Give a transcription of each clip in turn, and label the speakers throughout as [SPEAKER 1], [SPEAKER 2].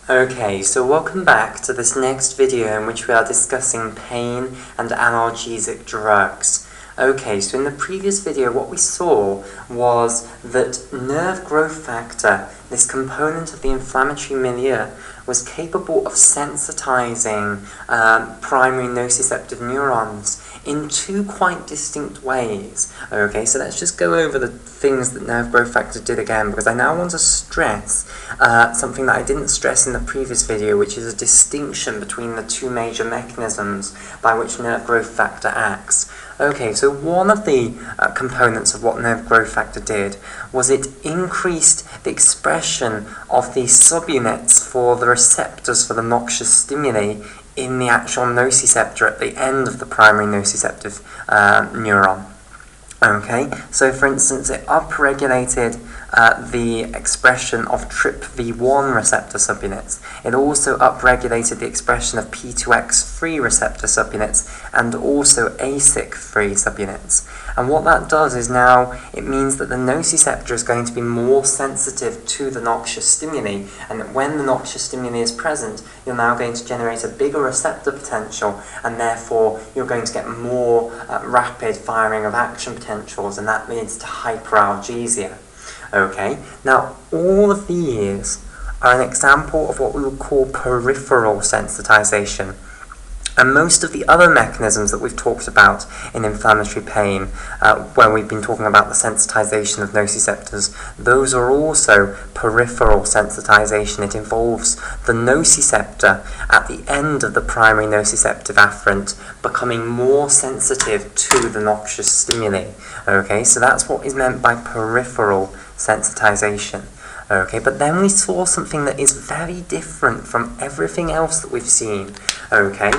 [SPEAKER 1] Okay, so welcome back to this next video in which we are discussing pain and analgesic drugs. Okay, so in the previous video what we saw was that nerve growth factor, this component of the inflammatory milieu, was capable of sensitizing primary nociceptive neurons in two quite distinct ways. Okay, so let's just go over the things that nerve growth factor did again, because I now want to stress something that I didn't stress in the previous video, which is a distinction between the two major mechanisms by which nerve growth factor acts. Okay, so one of the components of what nerve growth factor did was it increased the expression of the subunits for the receptors for the noxious stimuli in the actual nociceptor at the end of the primary nociceptive neuron. Okay, so for instance, it upregulated the expression of TRPV1 receptor subunits. It also upregulated the expression of P2X3 receptor subunits and also ASIC3 subunits. And what that does is now it means that the nociceptor is going to be more sensitive to the noxious stimuli, and that when the noxious stimuli is present, you're now going to generate a bigger receptor potential, and therefore you're going to get more rapid firing of action potentials, and that leads to hyperalgesia. Okay, now all of these are an example of what we would call peripheral sensitization. And most of the other mechanisms that we've talked about in inflammatory pain, when we've been talking about the sensitization of nociceptors, those are also peripheral sensitization. It involves the nociceptor at the end of the primary nociceptive afferent becoming more sensitive to the noxious stimuli. Okay, so that's what is meant by peripheral sensitization. Okay, but then we saw something that is very different from everything else that we've seen, okay,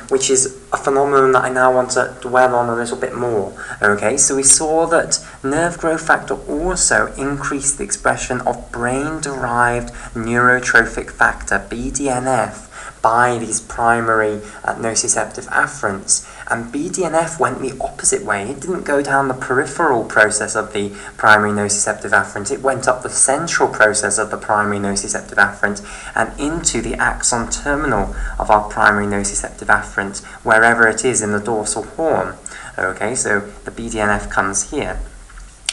[SPEAKER 1] which is a phenomenon that I now want to dwell on a little bit more. Okay, so we saw that nerve growth factor also increased the expression of brain-derived neurotrophic factor, BDNF, by these primary nociceptive afferents. And BDNF went the opposite way. It didn't go down the peripheral process of the primary nociceptive afferent. It went up the central process of the primary nociceptive afferent and into the axon terminal of our primary nociceptive afferent, wherever it is in the dorsal horn. Okay, so the BDNF comes here.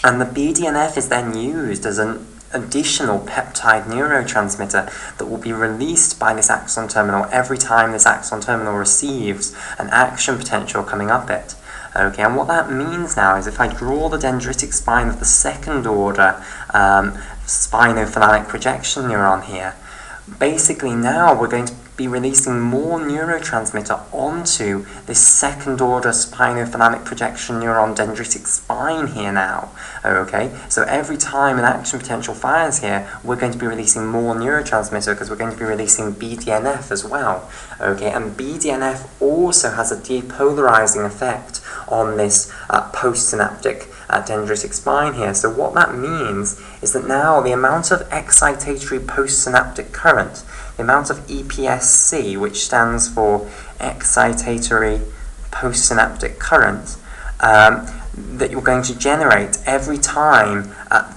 [SPEAKER 1] And the BDNF is then used as an additional peptide neurotransmitter that will be released by this axon terminal every time this axon terminal receives an action potential coming up it. Okay, and what that means now is if I draw the dendritic spine of the second order spinothalamic projection neuron here, basically now we're going to be releasing more neurotransmitter onto this second order spinothalamic projection neuron dendritic spine here now. Okay, so every time an action potential fires here, we're going to be releasing more neurotransmitter because we're going to be releasing BDNF as well. Okay, and BDNF also has a depolarizing effect on this postsynaptic dendritic spine here. So what that means is that now the amount of excitatory postsynaptic current, the amount of EPSC, which stands for excitatory postsynaptic current, that you're going to generate every time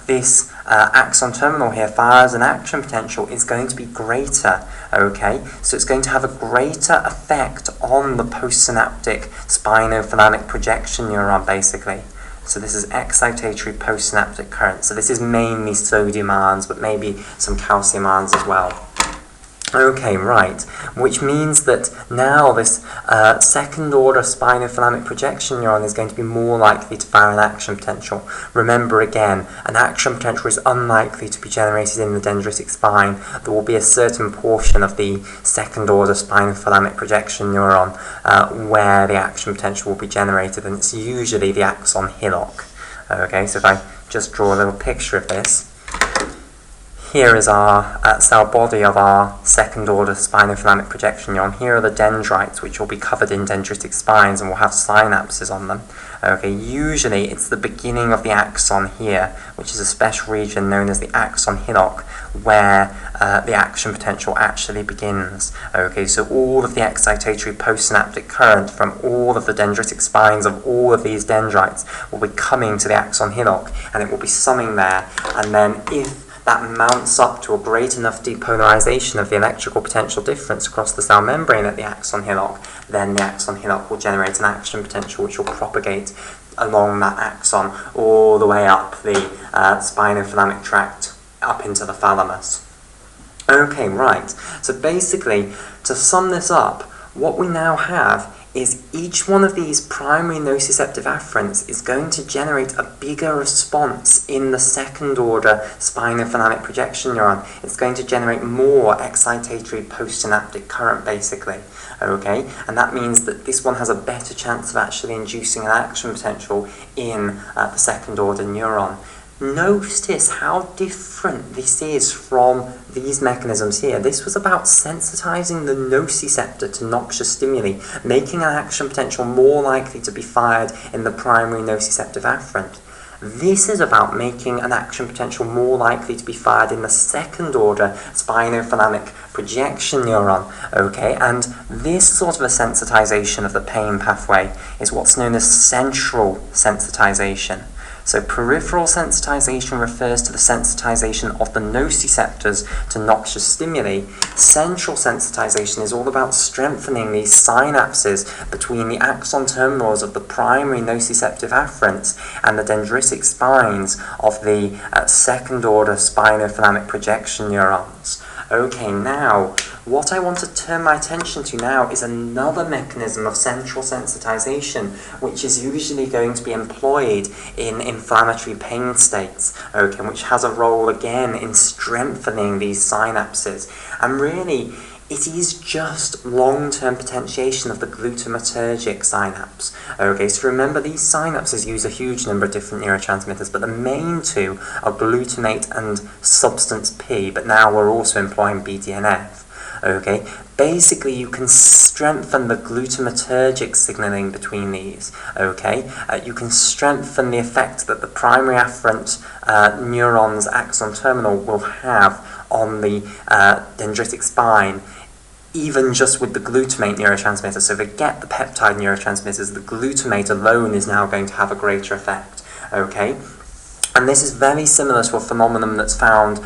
[SPEAKER 1] this axon terminal here fires an action potential is going to be greater. Okay, so it's going to have a greater effect on the postsynaptic spinothalamic projection neuron, basically. So this is excitatory postsynaptic current. So this is mainly sodium ions, but maybe some calcium ions as well. Okay, right, which means that now this second order spinothalamic projection neuron is going to be more likely to fire an action potential. Remember again, an action potential is unlikely to be generated in the dendritic spine. There will be a certain portion of the second order spinothalamic projection neuron where the action potential will be generated, and it's usually the axon hillock. Okay, so if I just draw a little picture of this, here is our cell body of our second order spinothalamic projection neuron. Here are the dendrites, which will be covered in dendritic spines and will have synapses on them. Okay, usually it's the beginning of the axon here, which is a special region known as the axon hillock, where the action potential actually begins. Okay, so all of the excitatory postsynaptic current from all of the dendritic spines of all of these dendrites will be coming to the axon hillock, and it will be summing there, and then if that mounts up to a great enough depolarization of the electrical potential difference across the cell membrane at the axon hillock, then the axon hillock will generate an action potential which will propagate along that axon all the way up the spinothalamic tract up into the thalamus. Okay, right. So basically, to sum this up, what we now have is each one of these primary nociceptive afferents is going to generate a bigger response in the second order spinothalamic projection neuron. It's going to generate more excitatory postsynaptic current, basically. Okay, and that means that this one has a better chance of actually inducing an action potential in the second order neuron. Notice how different this is from these mechanisms here. This was about sensitizing the nociceptor to noxious stimuli, making an action potential more likely to be fired in the primary nociceptive afferent. This is about making an action potential more likely to be fired in the second order spinothalamic projection neuron, okay? And this sort of a sensitization of the pain pathway is what's known as central sensitization. So peripheral sensitization refers to the sensitization of the nociceptors to noxious stimuli. Central sensitization is all about strengthening these synapses between the axon terminals of the primary nociceptive afferents and the dendritic spines of the second order spinothalamic projection neurons. Okay, now, what I want to turn my attention to now is another mechanism of central sensitization, which is usually going to be employed in inflammatory pain states, okay, which has a role again in strengthening these synapses. And really, it is just long-term potentiation of the glutamatergic synapse. Okay, so remember these synapses use a huge number of different neurotransmitters, but the main two are glutamate and substance P, but now we're also employing BDNF. Okay, basically you can strengthen the glutamatergic signaling between these. Okay, you can strengthen the effect that the primary afferent neuron's axon terminal will have on the dendritic spine, even just with the glutamate neurotransmitter. So forget the peptide neurotransmitters, the glutamate alone is now going to have a greater effect. Okay? And this is very similar to a phenomenon that's found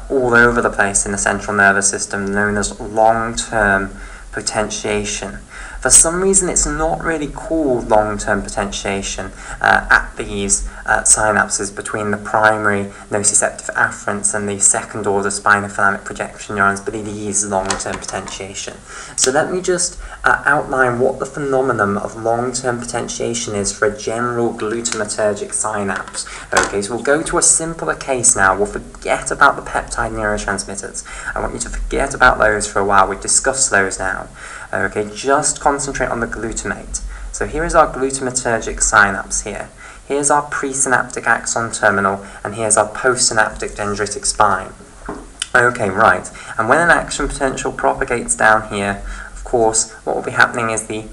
[SPEAKER 1] all over the place in the central nervous system, known as long-term potentiation. For some reason, it's not really called long-term potentiation at these synapses between the primary nociceptive afferents and the second-order spinothalamic projection neurons, but it is long-term potentiation. So let me just outline what the phenomenon of long-term potentiation is for a general glutamatergic synapse. Okay, so we'll go to a simpler case now. We'll forget about the peptide neurotransmitters. I want you to forget about those for a while. We've discussed those now. Okay, just concentrate on the glutamate. So here is our glutamatergic synapse here. Here's our presynaptic axon terminal, and here's our postsynaptic dendritic spine. Okay, right. And when an action potential propagates down here, of course, what will be happening is the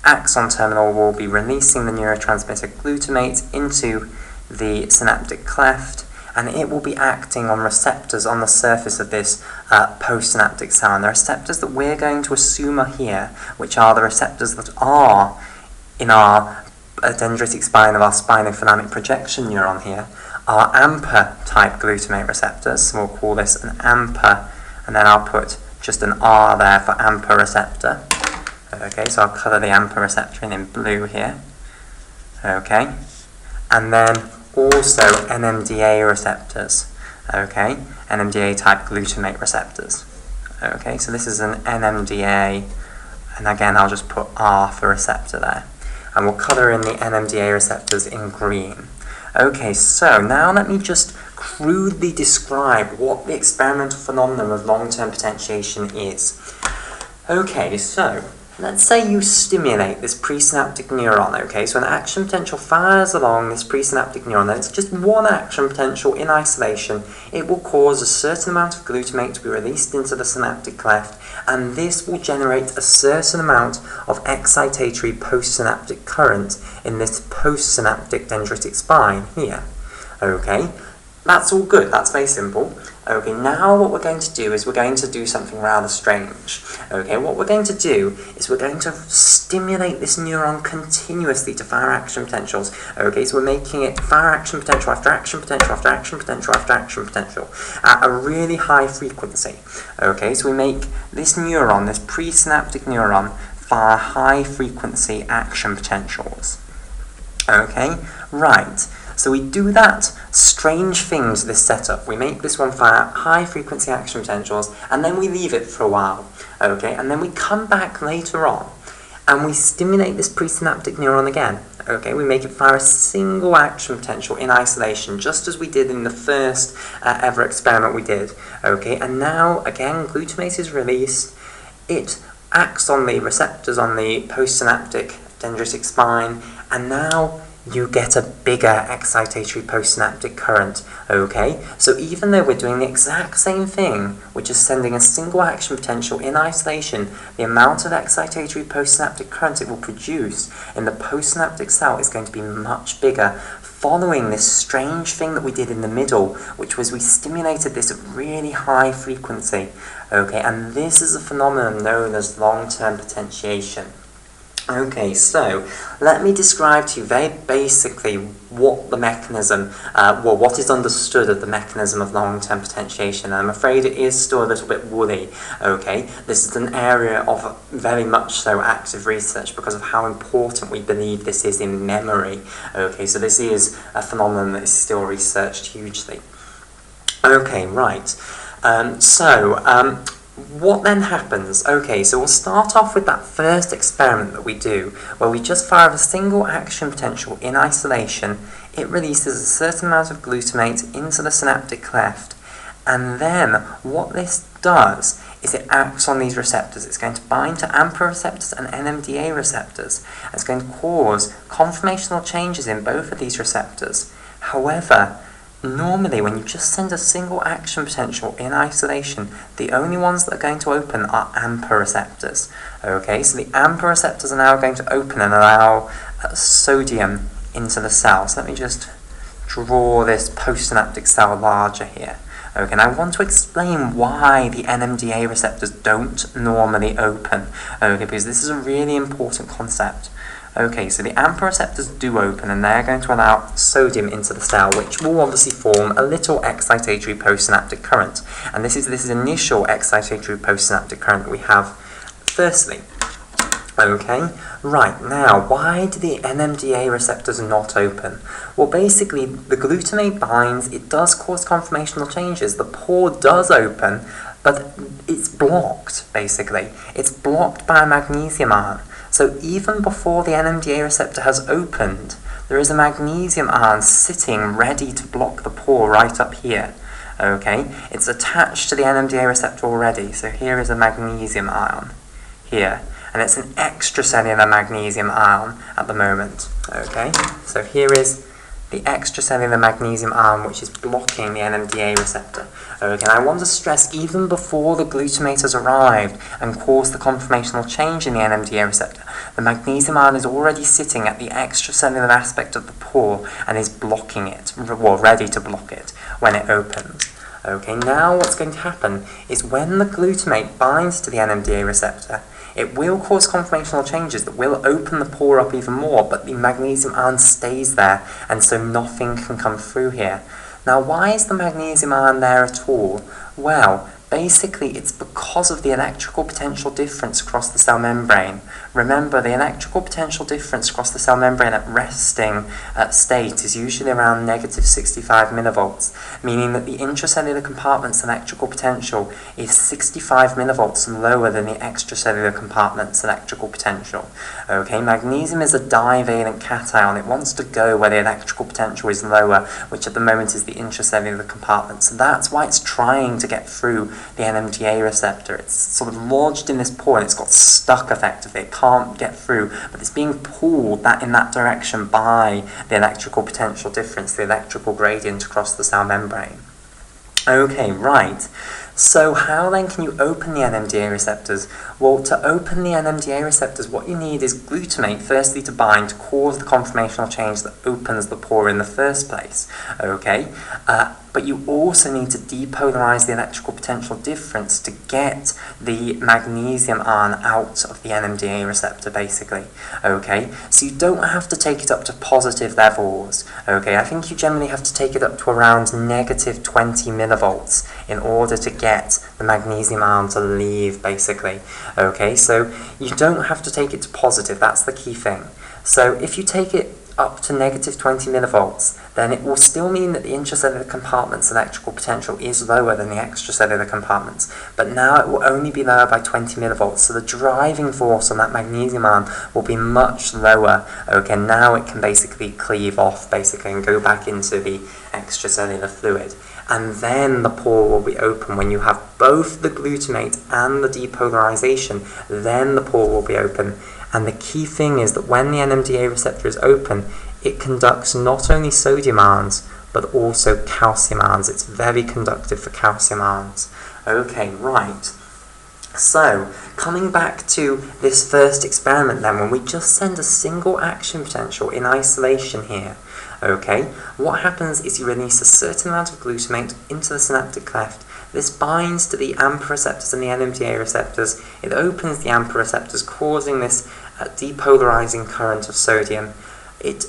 [SPEAKER 1] axon terminal will be releasing the neurotransmitter glutamate into the synaptic cleft, and it will be acting on receptors on the surface of this postsynaptic cell. And the receptors that we're going to assume are here, which are the receptors that are in our dendritic spine of our spinothalamic projection neuron here, are AMPA-type glutamate receptors. So we'll call this an AMPA, and then I'll put just an R there for AMPA receptor. Okay, so I'll colour the AMPA receptor in blue here. Okay, and then also NMDA receptors, okay, NMDA type glutamate receptors. Okay, so this is an NMDA, and again I'll just put R for receptor there. And we'll colour in the NMDA receptors in green. Okay, so now let me just crudely describe what the experimental phenomenon of long-term potentiation is. Okay, so let's say you stimulate this presynaptic neuron, okay? So an action potential fires along this presynaptic neuron, and it's just one action potential in isolation. It will cause a certain amount of glutamate to be released into the synaptic cleft, and this will generate a certain amount of excitatory postsynaptic current in this postsynaptic dendritic spine here, okay? That's all good, that's very simple. Okay, now what we're going to do is we're going to do something rather strange. Okay, what we're going to do is we're going to stimulate this neuron continuously to fire action potentials. Okay, so we're making it fire action potential after action potential after action potential after action potential at a really high frequency. Okay, so we make this neuron, this presynaptic neuron, fire high frequency action potentials. Okay, right. So we do that strange thing to this setup. We make this one fire high frequency action potentials, and then we leave it for a while. Okay, and then we come back later on, and we stimulate this presynaptic neuron again. Okay, we make it fire a single action potential in isolation, just as we did in the first ever experiment we did. Okay, and now again glutamate is released. It acts on the receptors on the postsynaptic dendritic spine, and now you get a bigger excitatory postsynaptic current. Okay, so even though we're doing the exact same thing, which is sending a single action potential in isolation, the amount of excitatory postsynaptic current it will produce in the postsynaptic cell is going to be much bigger, following this strange thing that we did in the middle, which was we stimulated this at really high frequency. Okay, and this is a phenomenon known as long-term potentiation. Okay, so let me describe to you very basically what the mechanism, what is understood of the mechanism of long-term potentiation. I'm afraid it is still a little bit woolly, okay? This is an area of very much so active research because of how important we believe this is in memory, okay? So this is a phenomenon that is still researched hugely. Okay, right. What then happens? Okay, so we'll start off with that first experiment that we do, where we just fire a single action potential in isolation. It releases a certain amount of glutamate into the synaptic cleft, and then what this does is it acts on these receptors. It's going to bind to AMPA receptors and NMDA receptors. It's going to cause conformational changes in both of these receptors. However, normally, when you just send a single action potential in isolation, the only ones that are going to open are AMPA receptors. Okay, so the AMPA receptors are now going to open and allow sodium into the cell. So let me just draw this postsynaptic cell larger here. Okay, and I want to explain why the NMDA receptors don't normally open. Okay, because this is a really important concept. Okay, so the AMPA receptors do open, and they're going to allow sodium into the cell, which will obviously form a little excitatory postsynaptic current. And this is this initial excitatory postsynaptic current that we have firstly. Okay, right, now, why do the NMDA receptors not open? Well, basically, the glutamate binds, it does cause conformational changes. The pore does open, but it's blocked, basically. It's blocked by a magnesium ion. So even before the NMDA receptor has opened, there is a magnesium ion sitting ready to block the pore right up here. Okay, it's attached to the NMDA receptor already, so here is a magnesium ion here, and it's an extracellular magnesium ion at the moment. Okay, so here is the extracellular magnesium ion which is blocking the NMDA receptor. Okay, and I want to stress, even before the glutamate has arrived and caused the conformational change in the NMDA receptor, the magnesium ion is already sitting at the extracellular aspect of the pore and is blocking it, well, ready to block it when it opens. Okay, now what's going to happen is when the glutamate binds to the NMDA receptor, it will cause conformational changes that will open the pore up even more, but the magnesium ion stays there, and so nothing can come through here. Now, why is the magnesium ion there at all? Well, basically it's because of the electrical potential difference across the cell membrane. Remember, the electrical potential difference across the cell membrane at resting state is usually around negative 65 millivolts, meaning that the intracellular compartment's electrical potential is 65 millivolts lower than the extracellular compartment's electrical potential. Okay, magnesium is a divalent cation. It wants to go where the electrical potential is lower, which at the moment is the intracellular compartment. So that's why it's trying to get through the NMDA receptor. It's sort of lodged in this pore and it's got stuck effectively. It can't get through, but it's being pulled in that direction by the electrical potential difference, the electrical gradient across the cell membrane. Okay, right. So how then can you open the NMDA receptors? Well, to open the NMDA receptors, what you need is glutamate, firstly to bind, to cause the conformational change that opens the pore in the first place, okay? But you also need to depolarize the electrical potential difference to get the magnesium ion out of the NMDA receptor, basically, okay? So you don't have to take it up to positive levels, okay? I think you generally have to take it up to around negative 20 millivolts in order to get the magnesium ion to leave, basically, okay? So you don't have to take it to positive, that's the key thing. So if you take it up to negative 20 millivolts, then it will still mean that the intracellular compartment's electrical potential is lower than the extracellular compartment's, but now it will only be lower by 20 millivolts, so the driving force on that magnesium ion will be much lower. Okay, now it can basically cleave off, basically, and go back into the extracellular fluid. And then the pore will be open. When you have both the glutamate and the depolarization, then the pore will be open. And the key thing is that when the NMDA receptor is open, it conducts not only sodium ions, but also calcium ions. It's very conductive for calcium ions. Okay, right. So, coming back to this first experiment then, when we just send a single action potential in isolation here, okay, what happens is you release a certain amount of glutamate into the synaptic cleft. This binds to the AMPA receptors and the NMDA receptors. It opens the AMPA receptors, causing this depolarizing current of sodium. It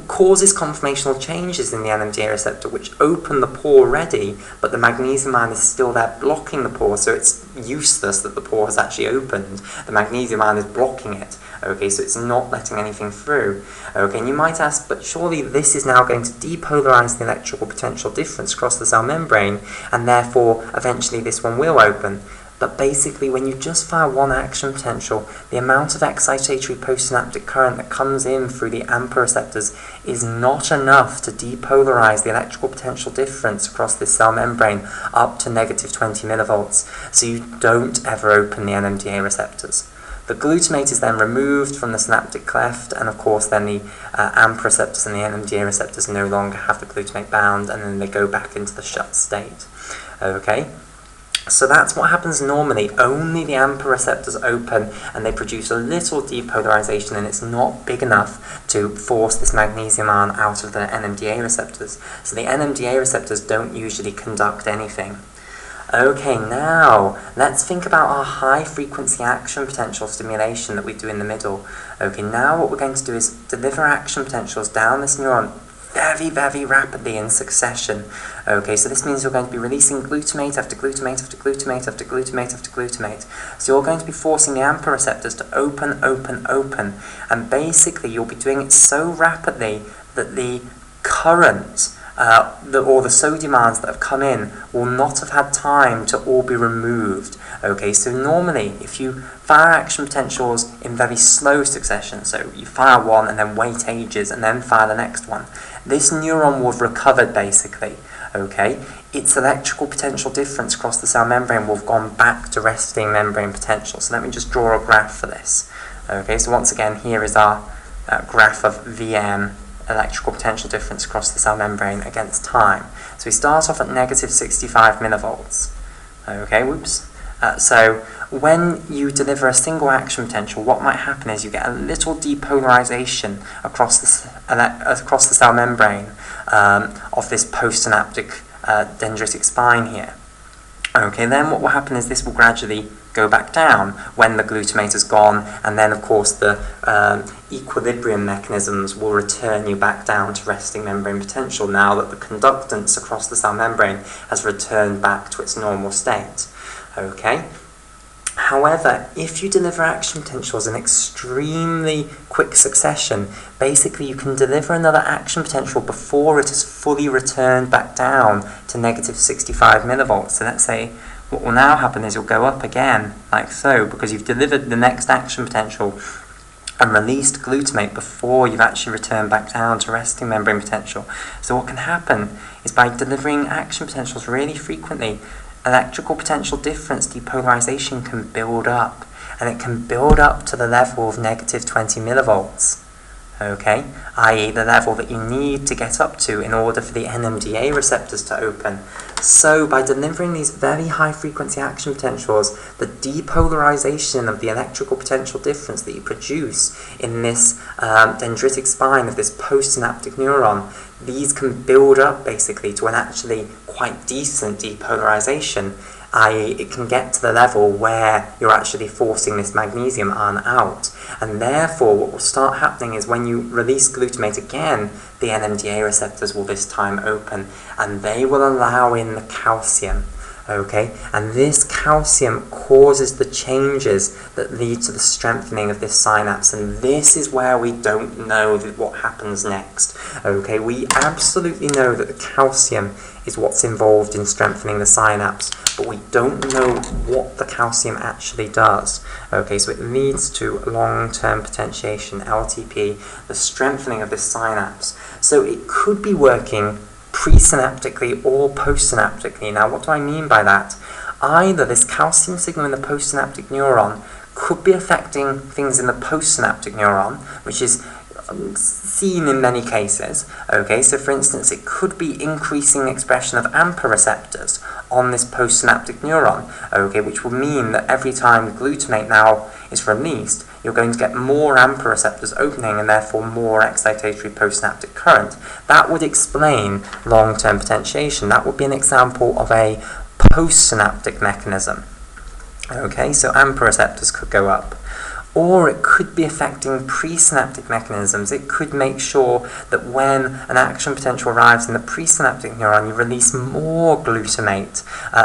[SPEAKER 1] causes conformational changes in the NMDA receptor, which open the pore already, but the magnesium ion is still there blocking the pore, so it's useless that the pore has actually opened. The magnesium ion is blocking it. Okay, so it's not letting anything through. Okay, and you might ask, but surely this is now going to depolarize the electrical potential difference across the cell membrane, and therefore eventually this one will open. But basically, when you just fire one action potential, the amount of excitatory postsynaptic current that comes in through the AMPA receptors is not enough to depolarize the electrical potential difference across this cell membrane up to negative 20 millivolts. So you don't ever open the NMDA receptors. The glutamate is then removed from the synaptic cleft, and of course then the AMPA receptors and the NMDA receptors no longer have the glutamate bound, and then they go back into the shut state. Okay? So that's what happens normally. Only the AMPA receptors open and they produce a little depolarization, and it's not big enough to force this magnesium ion out of the NMDA receptors. So the NMDA receptors don't usually conduct anything. Okay, now let's think about our high frequency action potential stimulation that we do in the middle. Okay, now what we're going to do is deliver action potentials down this neuron very, very rapidly in succession. Okay, so this means you're going to be releasing glutamate after glutamate after glutamate after glutamate after glutamate. So you're going to be forcing the AMPA receptors to open, open, open. And basically you'll be doing it so rapidly that the current or the sodium ions that have come in will not have had time to all be removed. Okay, so normally if you fire action potentials in very slow succession, so you fire one and then wait ages and then fire the next one, this neuron will have recovered basically. Okay, its electrical potential difference across the cell membrane will have gone back to resting membrane potential. So let me just draw a graph for this. Okay, so once again here is our graph of VM, electrical potential difference across the cell membrane against time. So we start off at negative 65 millivolts. Okay, whoops. So when you deliver a single action potential, what might happen is you get a little depolarization across the cell membrane of this postsynaptic dendritic spine here. Okay, then what will happen is this will gradually go back down when the glutamate is gone, and then of course the equilibrium mechanisms will return you back down to resting membrane potential now that the conductance across the cell membrane has returned back to its normal state. Okay? However, if you deliver action potentials in extremely quick succession, basically you can deliver another action potential before it has fully returned back down to negative 65 millivolts. So let's say what will now happen is you'll go up again, like so, because you've delivered the next action potential and released glutamate before you've actually returned back down to resting membrane potential. So what can happen is by delivering action potentials really frequently, electrical potential difference depolarization can build up, and it can build up to the level of negative 20 millivolts. okay, i.e. the level that you need to get up to in order for the NMDA receptors to open. So by delivering these very high frequency action potentials, the depolarization of the electrical potential difference that you produce in this dendritic spine of this postsynaptic neuron, these can build up basically to an actually quite decent depolarization, i.e. it can get to the level where you're actually forcing this magnesium ion out. And therefore what will start happening is when you release glutamate again, the NMDA receptors will this time open and they will allow in the calcium. Okay, and this calcium causes the changes that lead to the strengthening of this synapse, and this is where we don't know what happens next. Okay, we absolutely know that the calcium is what's involved in strengthening the synapse, but we don't know what the calcium actually does. Okay, so it leads to long-term potentiation, LTP, the strengthening of this synapse. So it could be working presynaptically or postsynaptically. Now, what do I mean by that? Either this calcium signal in the postsynaptic neuron could be affecting things in the postsynaptic neuron, which is seen in many cases. Okay, so for instance, it could be increasing expression of AMPA receptors on this postsynaptic neuron, okay, which will mean that every time glutamate now is released, you're going to get more AMPA receptors opening and therefore more excitatory postsynaptic current. That would explain long-term potentiation. That would be an example of a postsynaptic mechanism. Okay, so AMPA receptors could go up. Or it could be affecting presynaptic mechanisms. It could make sure that when an action potential arrives in the presynaptic neuron, you release more glutamate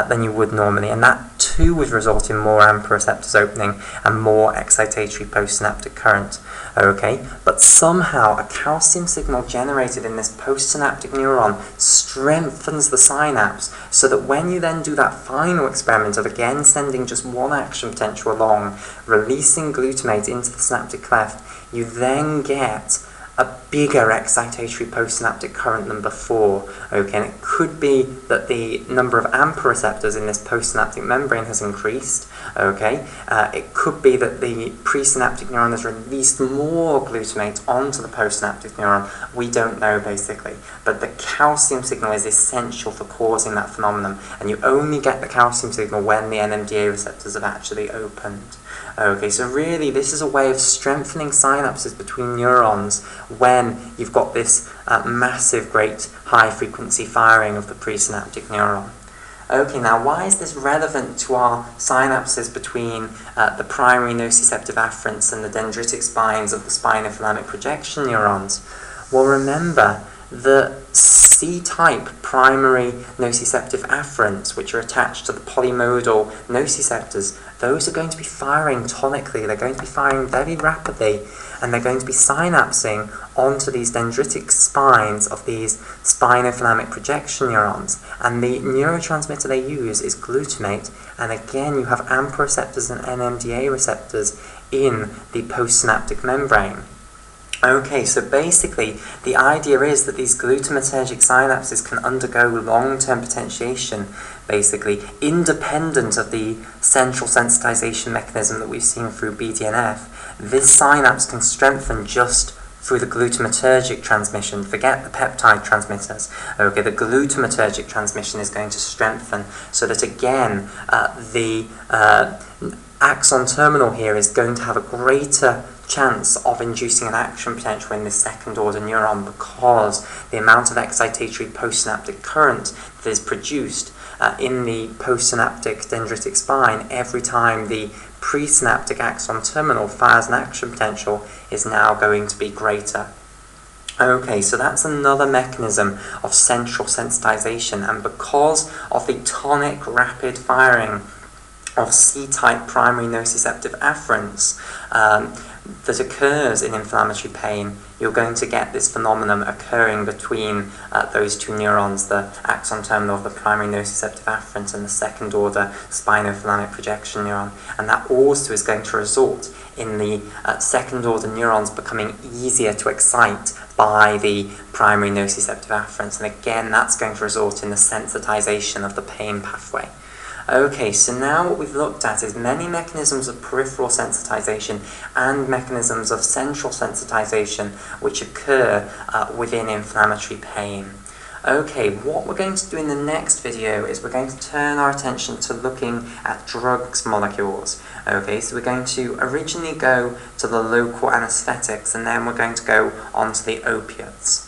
[SPEAKER 1] than you would normally, and that too would result in more AMPA receptors opening and more excitatory postsynaptic current. Okay, but somehow a calcium signal generated in this postsynaptic neuron strengthens the synapse, so that when you then do that final experiment of again sending just one action potential along, releasing glutamate into the synaptic cleft, you then get a bigger excitatory postsynaptic current than before. Okay, and it could be that the number of AMPA receptors in this postsynaptic membrane has increased. Okay, it could be that the presynaptic neuron has released more glutamate onto the postsynaptic neuron. We don't know basically, but the calcium signal is essential for causing that phenomenon, and you only get the calcium signal when the NMDA receptors have actually opened. Okay, so really this is a way of strengthening synapses between neurons when you've got this massive, great high-frequency firing of the presynaptic neuron. Okay, now why is this relevant to our synapses between the primary nociceptive afferents and the dendritic spines of the spinothalamic projection neurons? Well, remember the C-type primary nociceptive afferents, which are attached to the polymodal nociceptors, those are going to be firing tonically. They're going to be firing very rapidly, and they're going to be synapsing onto these dendritic spines of these spinothalamic projection neurons. And the neurotransmitter they use is glutamate, and again you have AMPA receptors and NMDA receptors in the postsynaptic membrane. Okay, so basically the idea is that these glutamatergic synapses can undergo long-term potentiation, basically, independent of the central sensitization mechanism that we've seen through BDNF. This synapse can strengthen just through the glutamatergic transmission. Forget the peptide transmitters. Okay, the glutamatergic transmission is going to strengthen, so that again, the axon terminal here is going to have a greater chance of inducing an action potential in this second order neuron, because the amount of excitatory postsynaptic current that is produced in the postsynaptic dendritic spine every time the presynaptic axon terminal fires an action potential is now going to be greater. Okay, so that's another mechanism of central sensitization, and because of the tonic rapid firing of C-type primary nociceptive afferents that occurs in inflammatory pain, you're going to get this phenomenon occurring between those two neurons, the axon terminal of the primary nociceptive afferent and the second order spinothalamic projection neuron. And that also is going to result in the second order neurons becoming easier to excite by the primary nociceptive afferents. And again, that's going to result in the sensitization of the pain pathway. Okay, so now what we've looked at is many mechanisms of peripheral sensitization and mechanisms of central sensitization which occur within inflammatory pain. Okay, what we're going to do in the next video is we're going to turn our attention to looking at drugs molecules. Okay, so we're going to originally go to the local anesthetics and then we're going to go on to the opiates.